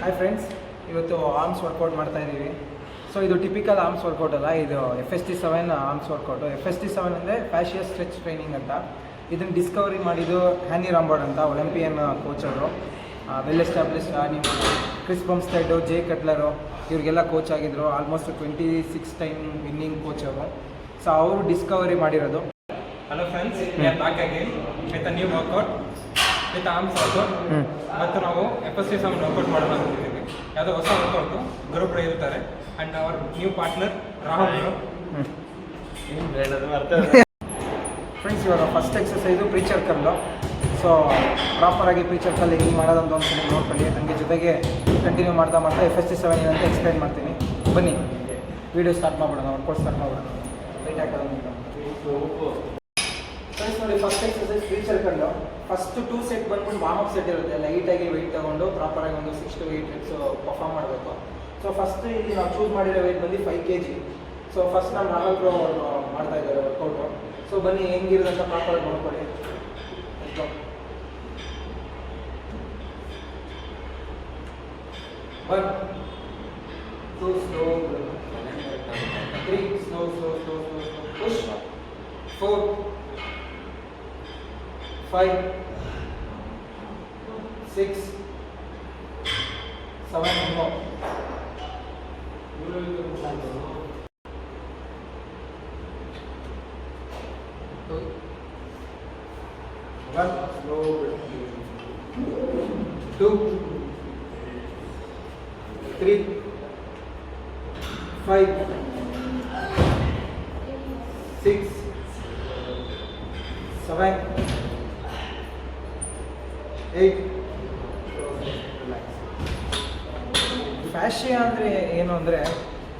Hi friends, ಇವತ್ತು arms workout ಮಾಡ್ತಾ ಇದ್ದೀವಿ. ಸೊ ಇದು ಟಿಪಿಕಲ್ ಆರ್ಮ್ಸ್ ವರ್ಕೌಟ್ ಅಲ್ಲ, ಇದು FST7 ಆರ್ಮ್ಸ್ ವರ್ಕೌಟು. FST7 ಅಂದರೆ ಫ್ಯಾಶಿಯಸ್ ಸ್ಟ್ರೆಚ್ ಟ್ರೈನಿಂಗ್ ಅಂತ. ಇದನ್ನು ಡಿಸ್ಕವರಿ ಮಾಡಿದ್ದು ಹ್ಯಾನಿ ರಾಂಬರ್ಡ್ ಅಂತ, ಒಲಿಂಪಿಯನ್ ಕೋಚ್ ಅವರು. Well established. ನೀವು ಕ್ರಿಸ್ ಬಂಸ್ಟೆಡ್, ಜೇ ಕಟ್ಲರು ಇವರಿಗೆಲ್ಲ ಕೋಚ್ ಆಗಿದ್ದರು. ಆಲ್ಮೋಸ್ಟ್ 26 ಟೈಮ್ ವಿನ್ನಿಂಗ್ ಕೋಚ್ ಅವರು. ಸೊ ಅವರು ಡಿಸ್ಕವರಿ ಮಾಡಿರೋದು. Hello friends, we are back again with a new workout, with arms workout. ಮತ್ತು ನಾವು FST7 ವರ್ಕೌಟ್ ಮಾಡೋಣ ಅಂತಿದ್ದೀವಿ. ಯಾವುದೋ ಹೊಸ ವರ್ಕೌಟು ಗ್ರೂಪ್ ಇರ್ತಾರೆ. And our new partner Rahul ಅವರು. ಫ್ರೆಂಡ್ಸ್, ಇವಾಗ first exercise preacher curl. So ಪ್ರಾಪರಾಗಿ ಪ್ರೀಚರ್ ಕಲ್ಲು ಹೆಂಗೆ ಮಾಡೋದಂತ ಒಂದ್ಸಲ ನೋಡ್ಕೊಳ್ಳಿ. ನನಗೆ ಜೊತೆಗೆ ಕಂಟಿನ್ಯೂ ಮಾಡ್ತಾ FST7 ಏನಂತ ಎಕ್ಸ್ಪ್ಲೈನ್ ಮಾಡ್ತೀನಿ. ಬನ್ನಿ ವೀಡಿಯೋ ಸ್ಟಾರ್ಟ್ ಮಾಡ್ಬಿಡೋಣ, ವರ್ಕೌಟ್ ಸ್ಟಾರ್ಟ್ ಮಾಡ್ಬಿಡೋಣ. ರೈಟ್ ಹಾಕೋದಂತ ಫ್ರೆಂಡ್ಸ್ ನೋಡಿ, first exercise preacher curl. First 2 set ಬಂದ್ಬಿಟ್ಟು ವಾರ್ಮ್ ಅಪ್ ಸೆಟ್ ಇರುತ್ತೆ. ಲೈಟಾಗಿ ವೆಯ್ಟ್ ತೊಗೊಂಡು ಪ್ರಾಪರಾಗಿ ಒಂದು 6 to 8 reps ಪರ್ಫಾರ್ಮ್ ಮಾಡಬೇಕು. ಸೊ ಫಸ್ಟ್ ಇಲ್ಲಿ ನಾವು ಚೂಸ್ ಮಾಡಿರೋ ವೆಯ್ಟ್ ಬಂದು 5 kg. ಸೊ ಫಸ್ಟ್ ನಮ್ಮ ರಾಹುಲ್ ಬ್ರೋ ಮಾಡ್ತಾ ಇದ್ದಾರೆ ವರ್ಕೌಟು. ಸೊ ಬನ್ನಿ ಹೆಂಗಿರೋದಂತ ಪ್ರಾಪರಾಗಿ ನೋಡ್ಕೊಳ್ಳಿ. 1 2 slow, 3 slow push, 4 5 6 7 more. 1 slow, 2 3 5 6 7 8. ಫ್ಯಾಶಿಯಾ ಅಂದರೆ ಏನು ಅಂದರೆ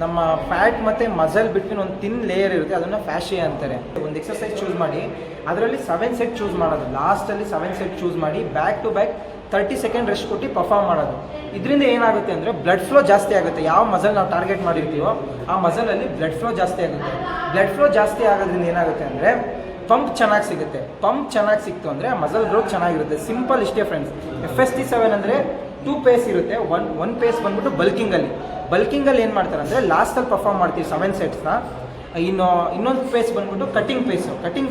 ನಮ್ಮ ಫ್ಯಾಟ್ ಮತ್ತು ಮಸಲ್ ಬಿಟ್ವೀನ್ ಒಂದು ತಿನ್ ಲೇಯರ್ ಇರುತ್ತೆ, ಅದನ್ನು ಫ್ಯಾಶಿಯಾ ಅಂತಾರೆ. ಒಂದು ಎಕ್ಸಸೈಸ್ ಚೂಸ್ ಮಾಡಿ, ಅದರಲ್ಲಿ 7 ಸೆಟ್ ಚೂಸ್ ಮಾಡೋದು. ಲಾಸ್ಟಲ್ಲಿ 7 ಸೆಟ್ ಚೂಸ್ ಮಾಡಿ back to back 30 second rest ಕೊಟ್ಟು ಪರ್ಫಾರ್ಮ್ ಮಾಡೋದು. ಇದರಿಂದ ಏನಾಗುತ್ತೆ ಅಂದರೆ ಬ್ಲಡ್ ಫ್ಲೋ ಜಾಸ್ತಿ ಆಗುತ್ತೆ. ಯಾವ ಮಸಲ್ ನಾವು ಟಾರ್ಗೆಟ್ ಮಾಡಿರ್ತೀವೋ ಆ ಮಸಲಲ್ಲಿ ಬ್ಲಡ್ ಫ್ಲೋ ಜಾಸ್ತಿ ಆಗುತ್ತೆ. ಬ್ಲಡ್ ಫ್ಲೋ ಜಾಸ್ತಿ ಆಗೋದ್ರಿಂದ ಏನಾಗುತ್ತೆ ಅಂದರೆ ಪಂಪ್ ಚೆನ್ನಾಗಿ ಸಿಗುತ್ತೆ. ಪಂಪ್ ಚೆನ್ನಾಗಿ ಸಿಕ್ತು ಅಂದರೆ ಮಸಲ್ ಗ್ರೋತ್ ಚೆನ್ನಾಗಿರುತ್ತೆ. ಸಿಂಪಲ್ ಇಷ್ಟೇ ಫ್ರೆಂಡ್ಸ್. FST7 ಅಂದರೆ 2 ಪೇಸ್ ಇರುತ್ತೆ. ಒನ್ ಪೇಸ್ ಬಂದ್ಬಿಟ್ಟು ಬಲ್ಕಿಂಗಲ್ಲಿ ಏನು ಮಾಡ್ತಾರೆ ಅಂದರೆ ಲಾಸ್ಟಲ್ಲಿ ಪರ್ಫಾರ್ಮ್ ಮಾಡ್ತೀವಿ 7 ಸೆಟ್ಸ್ನ. ಇನ್ನೊಂದು ಪೇಸ್ ಬಂದ್ಬಿಟ್ಟು ಕಟಿಂಗ್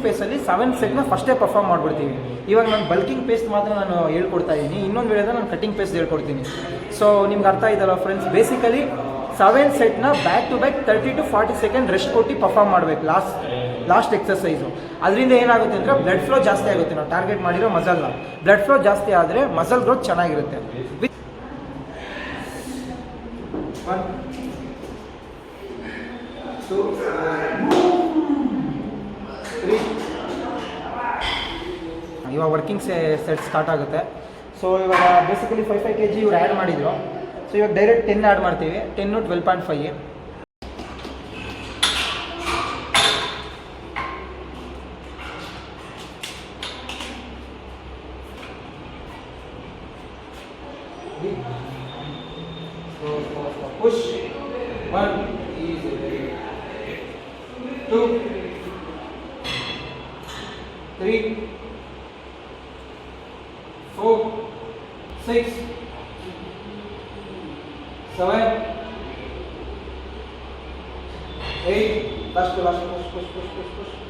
ಪೇಸಲ್ಲಿ 7 ಸೆಟ್ನ ಫಸ್ಟೇ ಪರ್ಫಾರ್ಮ್ ಮಾಡಿಬಿಡ್ತೀವಿ. ಇವಾಗ ನಾನು ಬಲ್ಕಿಂಗ್ ಪೇಸ್ ಮಾತ್ರ ನಾನು ಹೇಳ್ಕೊಡ್ತಾ ಇದ್ದೀನಿ. ಇನ್ನೊಂದು ವಿಡಿಯೋದಲ್ಲಿ ನಾನು ಕಟಿಂಗ್ ಪೇಸ್ ಹೇಳ್ಕೊಡ್ತೀನಿ. ಸೊ ನಿಮ್ಗೆ ಅರ್ಥ ಆಯ್ತಲ್ಲ ಫ್ರೆಂಡ್ಸ್. ಬೇಸಿಕಲಿ 7 ಸೆಟ್ನ back to back 30 to 40 second rest ಕೊಟ್ಟು ಪರ್ಫಾರ್ಮ್ ಮಾಡಬೇಕು ಲಾಸ್ಟ್ ಎಕ್ಸಸೈಸು. ಅದರಿಂದ ಏನಾಗುತ್ತೆ ಅಂದರೆ ಬ್ಲಡ್ ಫ್ಲೋ ಜಾಸ್ತಿ ಆಗುತ್ತೆ. ನಾವು ಟಾರ್ಗೆಟ್ ಮಾಡಿರೋ ಮಸಲ್ನ ಬ್ಲಡ್ ಫ್ಲೋ ಜಾಸ್ತಿ ಆದರೆ ಮಸಲ್ ಗ್ರೋತ್ ಚೆನ್ನಾಗಿರುತ್ತೆ. 1 2 3. ಇವಾಗ ವರ್ಕಿಂಗ್ ಸೆಟ್ ಸ್ಟಾರ್ಟ್ ಆಗುತ್ತೆ. ಸೊ ಇವಾಗ ಬೇಸಿಕಲಿ 5 kg ಇವ್ರು ಆ್ಯಡ್ ಮಾಡಿದ್ರು. ಸೊ ಇವಾಗ ಡೈರೆಕ್ಟ್ 10 ಆ್ಯಡ್ ಮಾಡ್ತೀವಿ. 10 12.5. 3 push 1 easy 2 3 4 6 7 8. last push.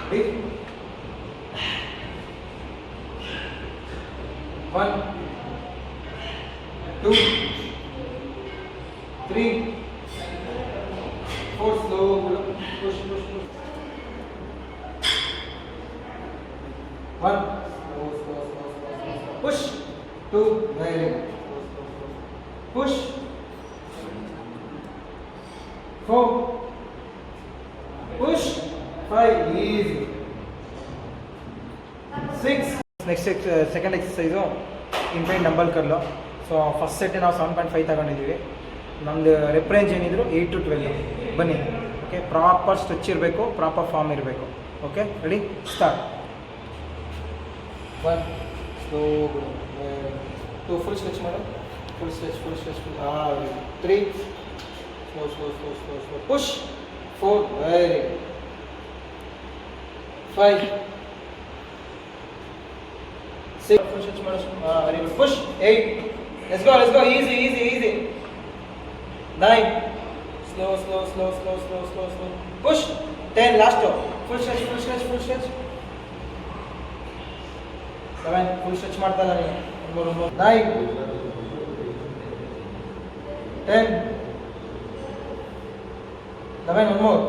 Breathe. 1 2 3 4 slow push 1 slow push 2 very push 4 push 5 easy 6. Next second exercise incline dumbbell curl. So first set ನಾವು 7.5 ತಗೊಂಡಿದ್ದೀವಿ. ನಮ್ಮದು rep range ಏನಿದ್ರು 8 to 12. ಬನ್ನಿ. Okay, proper stretch ಇರಬೇಕು, proper form ಇರಬೇಕು. Okay, ready, start. 1 slow, 2 full stretch ಮಾಡು, full stretch 3 slow. Push. 4. Very good. 5. 6. Very good. Push. 8. Let's go. Easy. 9. Slow. Push. 10. Last two. Full stretch. 7. Full stretch ಮಾಡ್ತಾ ಇದ್ದಾನೆ. 9. 10. 11. One more.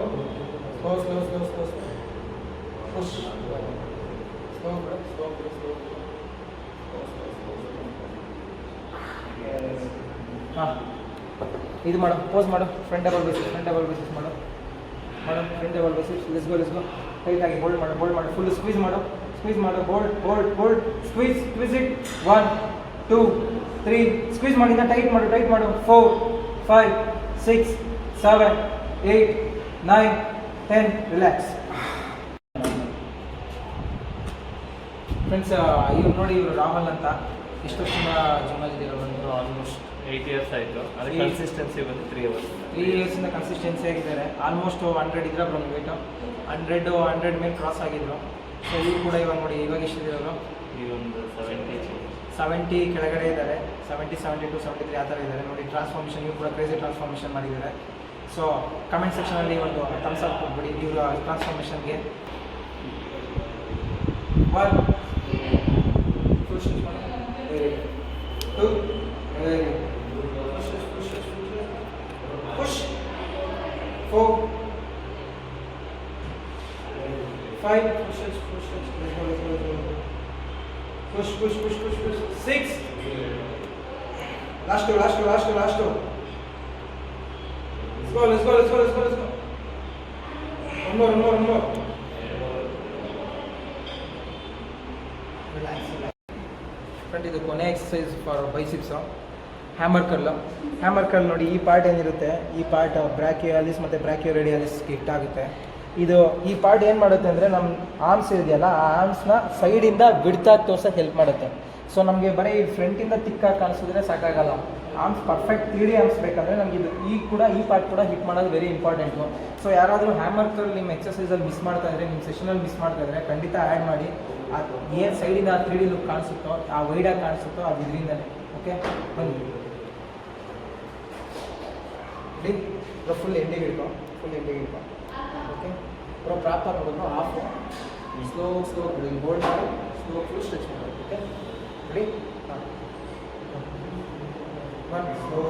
Slow. Push. Slow. ಇದು ಮಾಡು, pose ಮಾಡು, front double basis ಮಾಡು, front double basis. Let's go. Tight ಆಗಿ hold ಮಾಡು, full squeeze ಮಾಡು, hold, squeeze it. 1 2 3 squeeze ಮಾಡಿದ, ಟೈಟ್ ಮಾಡು. 4 5 6 7 8 9 10. ರಿಲ್ಯಾಕ್ಸ್. ಫ್ರೆಂಡ್ಸ್, ಇವರು ರಾಹುಲ್ ಅಂತ. ಎಷ್ಟು ವರ್ಷದಿಂದ ಜಿಮ್ಮಲ್ಲಿದ್ದೀರ? ಬಂದು ಆಲ್ಮೋಸ್ಟ್ 8 years ಆಯಿತು. ಅದಕ್ಕೆ ಕನ್ಸಿಸ್ಟೆನ್ಸಿ ಬಂದು 3 years. 3 yearsಯಿಂದ ಕನ್ಸಿಸ್ಟೆನ್ಸಿ ಆಗಿದ್ದಾರೆ. ಆಲ್ಮೋಸ್ಟ್ 100 ಇದ್ರೆ ಬಂದು ವೇಟು 100 ಮೇಲೆ ಕ್ರಾಸ್ ಆಗಿದ್ರು. ಸೊ ಇವ್ರು ಕೂಡ ಇವಾಗ ನೋಡಿ, ಇವಾಗ ಎಷ್ಟಿದ್ರು? ಈಗ ಒಂದು 70 ಕೆಳಗಡೆ ಇದ್ದಾರೆ. 70 72 73 ಆ ಥರ ಇದ್ದಾರೆ ನೋಡಿ. ಟ್ರಾನ್ಸ್ಫಾರ್ಮೇಷನ್, ಇವ್ರು ಕೂಡ ಕ್ರೇಜಿ ಟ್ರಾನ್ಸ್ಫಾರ್ಮೇಷನ್ ಮಾಡಿದ್ದಾರೆ. ಸೊ ಕಮೆಂಟ್ ಸೆಕ್ಷನಲ್ಲಿ ಒಂದು ಥಮ್ಸ್ ಅಪ್ ಕೊಟ್ಬಿಡಿ ಇವರ ಟ್ರಾನ್ಸ್ಫಾರ್ಮೇಷನ್ಗೆ. 1 ಫುಲ್ ಸ್ವಿಚ್ ಮಾಡಿ. 2 push. 4 5 push. 6. Last two. Let's go. One more. Friend, ಇದು ಕೊನೆ ಎಕ್ಸಸೈಸ್ ಫಾರ್ ಬೈಸಿಪ್ಸು. ಹ್ಯಾಮರ್ ಕರ್ಲ್ ನೋಡಿ. ಈ ಪಾರ್ಟ್ ಏನಿರುತ್ತೆ, ಈ ಪಾರ್ಟ್ ಬ್ರಾಕಿಯಾಲಿಸ್ ಮತ್ತು ಬ್ರಾಕಿಯೋರೇಡಿಯಾಲಿಸ್ಗೆ ಹಿಟ್ಟಾಗುತ್ತೆ. ಈ ಪಾರ್ಟ್ ಏನು ಮಾಡುತ್ತೆ ಅಂದರೆ, ನಮ್ಮ ಆರ್ಮ್ಸ್ ಇದೆಯಲ್ಲ, ಆ ಆರ್ಮ್ಸ್ನ ಸೈಡಿಂದ ಬಿಡ್ತಾಗಿ ತೋರ್ಸೋಕ್ಕೆ ಹೆಲ್ಪ್ ಮಾಡುತ್ತೆ. ಸೊ ನಮಗೆ ಬರೀ ಫ್ರಂಟಿಂದ ತಿಕ್ಕಾಗಿ ಕಾಣಿಸಿದ್ರೆ ಸಾಕಾಗಲ್ಲ. ಆರ್ಮ್ಸ್ ಪರ್ಫೆಕ್ಟ್ 3D ಆರ್ಮ್ಸ್ ಬೇಕಂದರೆ ನಮಗೆ ಈ ಪಾರ್ಟ್ ಕೂಡ ಹಿಟ್ ಮಾಡೋದು ವೆರಿ ಇಂಪಾರ್ಟೆಂಟು. ಸೊ ಯಾರಾದರೂ ಹ್ಯಾಮರ್ ಕರ್ಲ್ ನಿಮ್ಮ ಎಕ್ಸಸೈಸಲ್ಲಿ ಮಿಸ್ ಮಾಡ್ತಾ ಇದ್ದರೆ, ನಿಮ್ಮ ಸೆಷನಲ್ಲಿ ಮಿಸ್ ಮಾಡ್ತಾ ಇದ್ದರೆ ಖಂಡಿತ ಆ್ಯಡ್ ಮಾಡಿ. ಅದು ಏನು ಸೈಡಿಂದ 3D ಲುಕ್ ಕಾಣಿಸುತ್ತೋ, ಆ ವೈಡಾಗಿ ಕಾಣಿಸುತ್ತೋ, ಅದು ಇದರಿಂದಲೇ. ಓಕೆ, ಬನ್ನಿ. ಫುಲ್ ಎಂಡಿಗೆ ಹಿಡ್ಕೊ. ಓಕೆ, ಪ್ರಾಪರ್ ನೋಡಿದ್ರು ಹಾಫು. ಸ್ಲೋ ಹೋಲ್ಡ್ ಮಾಡಿ, ಫುಲ್ ಸ್ಟ್ರೆಚ್ ಮಾಡಿ. Okay, ready? 1 slow,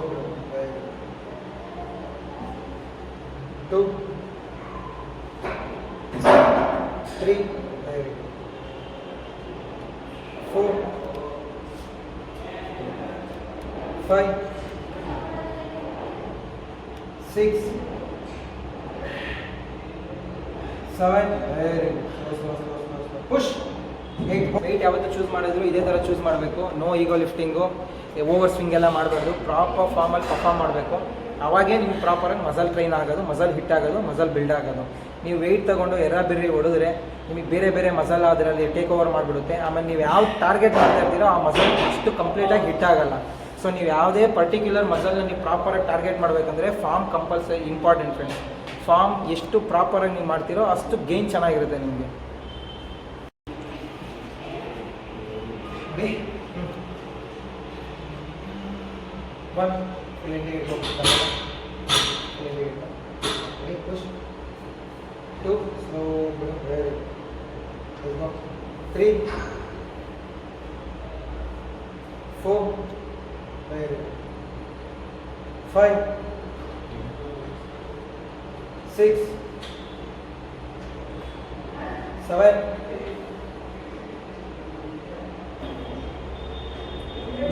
2 3 4 5 6 7 push. 8 weight ಯಾವತ್ತೂ ಚೂಸ್ ಮಾಡಿದ್ರು ಇದೇ ಥರ ಚೂಸ್ ಮಾಡಬೇಕು. No ego lifting, over swing ಎಲ್ಲ ಮಾಡಬಾರ್ದು. ಪ್ರಾಪರ್ ಫಾರ್ಮಲ್ಲಿ ಪರ್ಫಾರ್ಮ್ ಮಾಡಬೇಕು. ಅವಾಗೇ ನಿಮ್ಗೆ ಪ್ರಾಪರಾಗಿ ಮಸಲ್ ಟ್ರೈನ್ ಆಗೋದು, ಮಸಲ್ ಹಿಟ್ ಆಗೋದು, ಮಸಲ್ ಬಿಲ್ಡ್ ಆಗೋದು. ನೀವು ವೆಯ್ಟ್ ತೊಗೊಂಡು ಎರ್ರಬಿರ್ರಿ ಹೊಡೆದ್ರೆ ನಿಮಗೆ ಬೇರೆ ಮಸಲ್ ಅದರಲ್ಲಿ ಟೇಕ್ ಓವರ್ ಮಾಡಿಬಿಡುತ್ತೆ. ಆಮೇಲೆ ನೀವು ಯಾವ ಟಾರ್ಗೆಟ್ ಮಾಡ್ತಾ ಇರ್ತೀರೋ ಆ ಮಸಲ್ ಅಷ್ಟು ಕಂಪ್ಲೀಟಾಗಿ ಹಿಟ್ ಆಗಲ್ಲ. ಸೊ ನೀವು ಯಾವುದೇ ಪರ್ಟಿಕ್ಯುಲರ್ ಮಸಲ್ನ ನೀವು ಪ್ರಾಪರಾಗಿ ಟಾರ್ಗೆಟ್ ಮಾಡಬೇಕಂದ್ರೆ form compulsory important friends. Form ಎಷ್ಟು ಪ್ರಾಪರಾಗಿ ನೀವು ಮಾಡ್ತೀರೋ ಅಷ್ಟು ಗೇನ್ ಚೆನ್ನಾಗಿರುತ್ತೆ ನಿಮಗೆ. One, full indicate push. 2, slow, very good. 3, 4, very good. 5, 6, 7,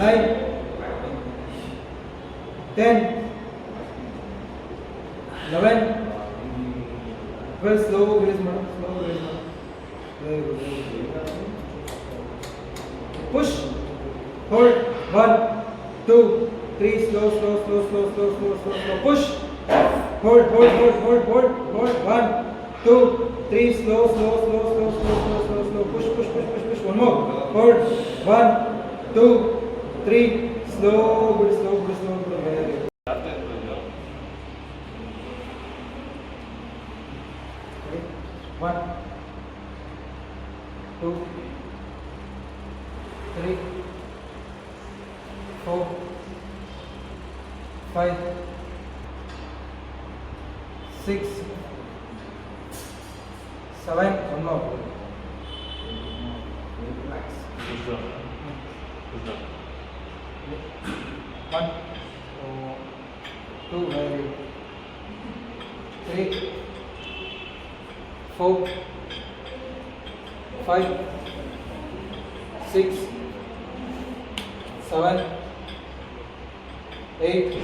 9, 10, 11, 12. Slow release madam. Very good. Push, hold. 1, 2, 3. Slow. Push, hold. 1, 2, 3. Slow. Push. One more. Hold. 1, 2, 3. Slow. Very good. 1 2 3 4 5 6 7 one more. Relax. Good job. Good job. 1 2 3 4 5 6 7 8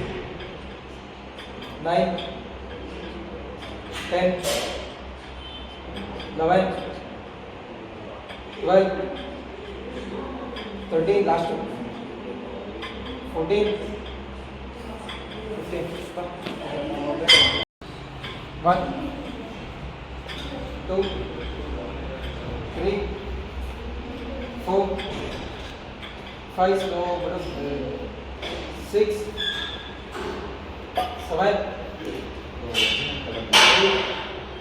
9 10 11 12 13 last 14 15 stop. 1 2 3 4 5 slow 6 7 8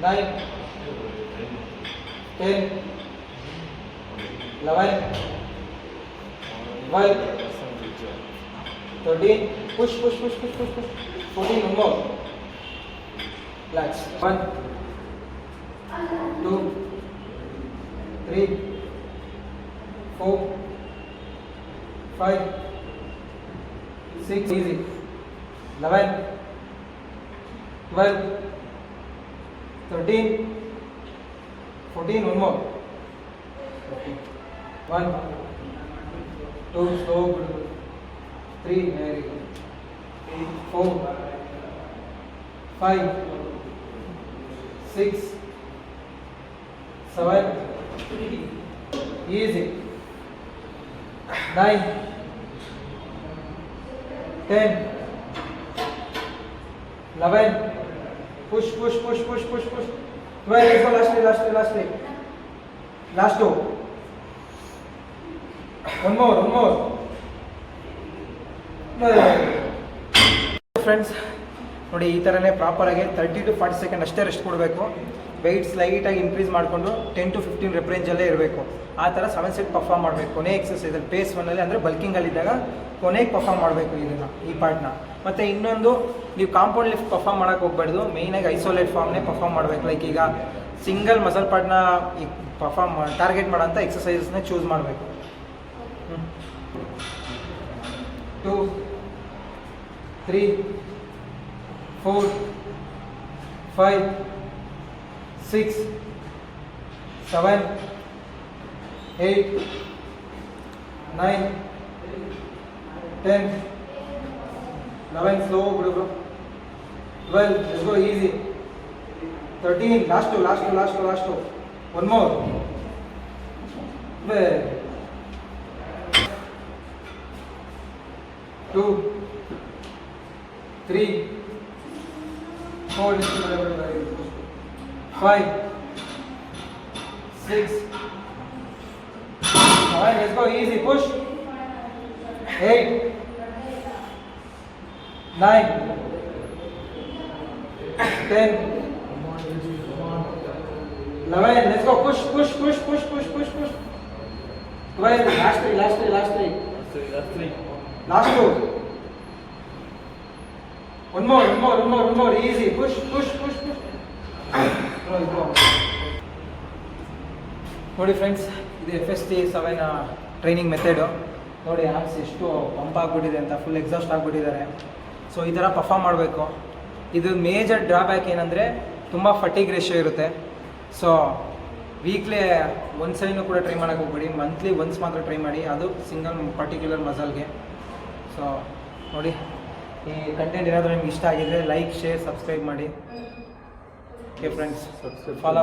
9 10 11 12 13 push 14 one more. Relax. 1 2 3 4 5 6 easy 11 12 13 14 one more. 1 2 slow 3 very good 4 5 6 7 easy 9 10 11 push 12 let's go last two one more friends ನೋಡಿ ಈ ಥರನೇ ಪ್ರಾಪರಾಗಿ 30 to 40 second ಅಷ್ಟೇ rest ಕೊಡಬೇಕು. Weights ಲೈಟಾಗಿ increase ಮಾಡಿಕೊಂಡು 10 to 15 rep ರೇಂಜಲ್ಲೇ ಇರಬೇಕು. ಆ ಥರ 7 ಸೆಟ್ ಪರ್ಫಾರ್ಮ್ ಮಾಡಬೇಕು. ಕೊನೆ ಎಕ್ಸಸೈಸಲ್ಲಿ ಪೇಸ್ ಒನ್ನಲ್ಲಿ ಅಂದರೆ ಬಲ್ಕಿಂಗಲ್ಲಿದ್ದಾಗ ಕೊನೆಗೆ ಪರ್ಫಾರ್ಮ್ ಮಾಡಬೇಕು ಇದನ್ನು ಈ ಪಾರ್ಟ್ನ. ಮತ್ತು ಇನ್ನೊಂದು ನೀವು ಕಾಂಪೌಂಡ್ ಲಿಫ್ಟ್ ಪರ್ಫಾರ್ಮ್ ಮಾಡೋಕ್ಕೆ ಹೋಗ್ಬಾರ್ದು. ಮೇಯ್ನಾಗಿ ಐಸೋಲೇಟ್ ಫಾರ್ಮ್ನೇ ಪರ್ಫಾರ್ಮ್ ಮಾಡಬೇಕು. ಲೈಕ್ ಈಗ ಸಿಂಗಲ್ ಮಸಲ್ ಪಾರ್ಟ್ನ ಈಗ ಪರ್ಫಾರ್ಮ್ ಟಾರ್ಗೆಟ್ ಮಾಡೋಂಥ ಎಕ್ಸಸೈಸಸ್ನೇ ಚೂಸ್ ಮಾಡಬೇಕು. 2 3 4 5 6 7 8 9 10 11 slow bro 12 let's go easy 13 last two one more 2 3 4 5 6 alright let's go easy push 8 9 10 11 let's go push 12 last three last two one more easy push ನೋಡಿ friends, ಇದು FST 7 training method. ನೋಡಿ arms ಎಷ್ಟು pump ಆಗಿಬಿಟ್ಟಿದೆ ಅಂತ, full exhaust ಆಗಿಬಿಟ್ಟಿದ್ದಾರೆ. So ಈ ಥರ perform ಮಾಡಬೇಕು. ಇದು ಮೇಜರ್ ಡ್ರಾಬ್ಯಾಕ್ ಏನಂದರೆ ತುಂಬ ಫಟಿಗ್ ರೇಷಿಯೋ ಇರುತ್ತೆ. ಸೊ ವೀಕ್ಲಿ ಒಂದು ಸಲಿನೂ ಕೂಡ ಟ್ರೈ ಮಾಡೋಕ್ಕೆ ಹೋಗ್ಬೇಡಿ, ಮಂತ್ಲಿ ಒನ್ಸ್ ಮಾತ್ರ ಟ್ರೈ ಮಾಡಿ, ಅದು ಸಿಂಗಲ್ ಪರ್ಟಿಕ್ಯುಲರ್ ಮಸಲ್ಗೆ. ಸೊ ನೋಡಿ, ಈ ಕಂಟೆಂಟ್ ಏನಾದರೂ ನಿಮ್ಗೆ ಇಷ್ಟ ಆಗಿದ್ರೆ ಲೈಕ್, ಶೇರ್, ಸಬ್ಸ್ಕ್ರೈಬ್ ಮಾಡಿ. Okay friends, follow